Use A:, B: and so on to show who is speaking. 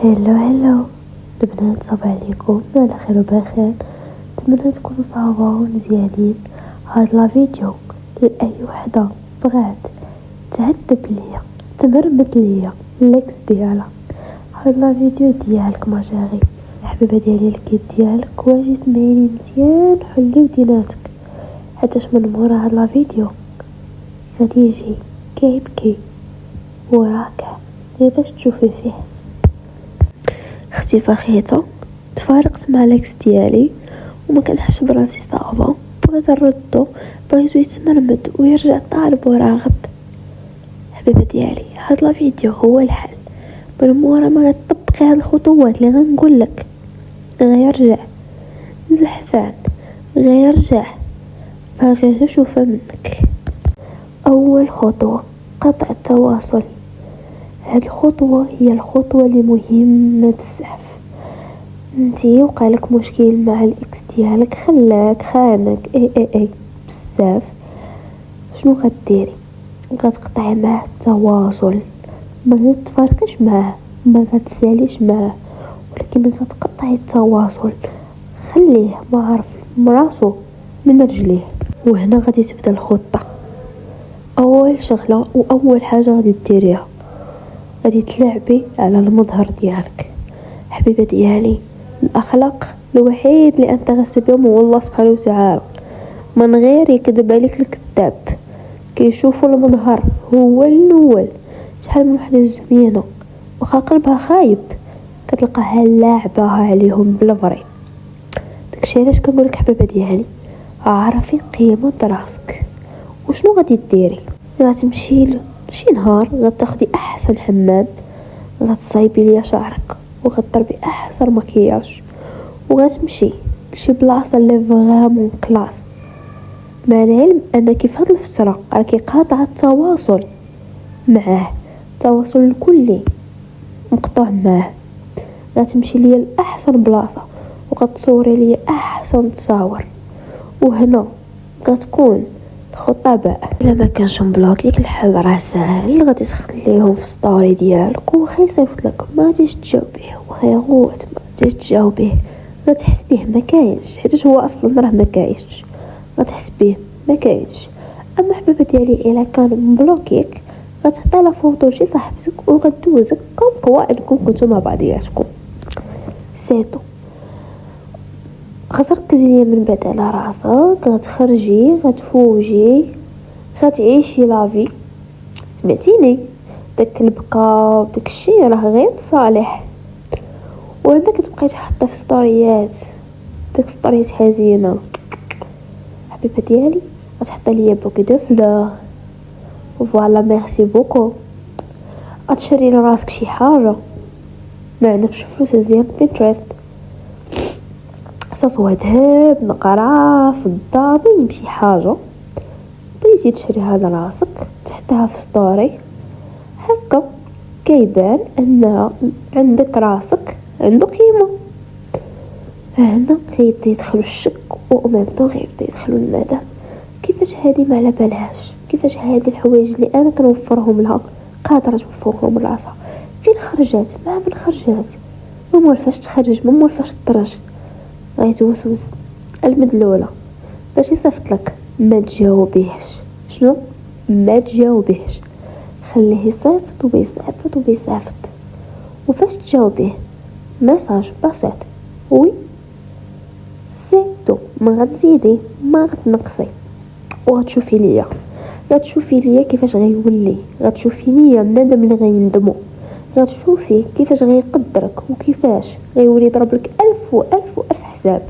A: هلو البنات، صباح عليكم على خير وبخير. نتمنى تكونوا صحابة ومزيانين. هاد لا فيديو لأي وحدة بغات تعذب ليا تمرمد ليا الليكس ديالها. هاد لا فيديو ديالك ما جاغي الحبيبه ديالي، الكيت ديالك واجي سمعيني مزيان حلي وديناتك، حتىش من مورا هاد لا فيديو غادي يجي كيبكي وراكع غير باش تشوفي فيه. اختي فخيته تفارقت مع لاكس ديالي وما كنحش براسي صعبه، بغيت نردو، بغيتو يتمرمد ويرجع طالب وراغب. حبيبه ديالي، هاد لا فيديو هو الحل، من مورا ما غتطبقي هاد الخطوات اللي غنقولك غيرجع زحفان، غيرجع باغي نشوفها منك. اول خطوه قطع التواصل. هاد الخطوه هي الخطوه اللي مهمه بزاف. انتي وقالك مشكل مع الاكس ديالك، خلاك خانك اي بزاف، شنو غديري؟ غتقطعي معاه التواصل، ما غتفارقيش معاه، ما غتساليش معاه، ولكن غتقطعي التواصل، خليه ما عارف مراسو من رجليه. وهنا غادي تبدا الخطه. اول شغله واول حاجه غادي ديريها، غادي تلعبي على المظهر ديالك. حبيبه ديالي، الاخلاق الوحيد اللي انت غتسبيهم هو الله سبحانه وتعالى، من غير يكذب عليك الكذاب. كيشوفوا المظهر هو الاول. شحال من وحده زوينه وخا قلبها خايب كتلقاها لاعبه عليهم بالفري. داكشي علاش كنقولك حبيبه ديالي، عرفي قيمه راسك. وشنو غادي ديري؟ غتمشي شي نهار غتاخدي احسن حمام، غتصايبي ليا شعرك وغتضربي احسن مكياج، وغتمشي لشي بلاصه اللي فريمون كلاس، مع العلم انك في هاد الفتره راكي قاطعه التواصل معاه، التواصل الكلي مقطوع معاه. غتمشي ليا لاحسن بلاصه وغتصوري ليا احسن تصاور، وهنا غتكون الخطه باء. الا ما كانش مبلوكيك الحل راه ساهل، غادي تخليهم في ستوري ديالك وخا يصيفط لك ما غاديش تجاوبيه، وخا يغوت ما غاديش تجاوبيه، غتحس به ما كاينش، حيت هو اصلا راه ما كاينش، غتحس به ما كاينش. اما حبيبه ديالي، الا كان مبلوكيك غتعطي لا فوطو لشي صاحبتك وغدوزك كوم كوا انكم كنتو مع بعضياتكم. سيتو غتركزي ليا من بعد على راسك، غتخرجي غتفوجي غتعيشي لافي، سمعتيني؟ داك البكا وداك الشيء راه غير صالح. وهنا كتبقاي تحطي في ستوريات، داك ستوريات حزينه. حبيبه ديالي، غتحطي ليا بوكي دو فلور، فوالا ميرسي بوكو. غتشري لراسك شي حاجه، ما عندكش فلوس هزيها بينترست، سواء ذهب، نقره، فضه، المهم شي حاجه بغيتي تشريها لراسك تحطها في ستوري، هكا كيبان ان عندك راسك عنده قيمه. هنا غيبدا يدخل الشك وميمطو غيبدا يدخل الندم. كيفاش هادي ما على بالهاش؟ كيفاش هادي الحوايج اللي انا كنوفرهم لها قادره توفرهم لراسها؟ فين خرجات؟ ما من خرجات، ما مولفاش تخرج، ما مولفاش تدرج. غيتوسوس المدلوله باش يصيفط لك ما تجاوبيهش. شنو ما تجاوبيهش؟ خليه يصيفط وبيصيفط وفاش تجاوبيه ميساج بسيط وي سيتو، ما غتزيدي ما غتنقصي. غتشوفي ليا كيفاش غيولي، غتشوفي ليا الندم اللي غيندمو، غتشوفي كيفاش غيقدرك وكيفاش غيولي يضرب لك ألف وألف وألف حساب.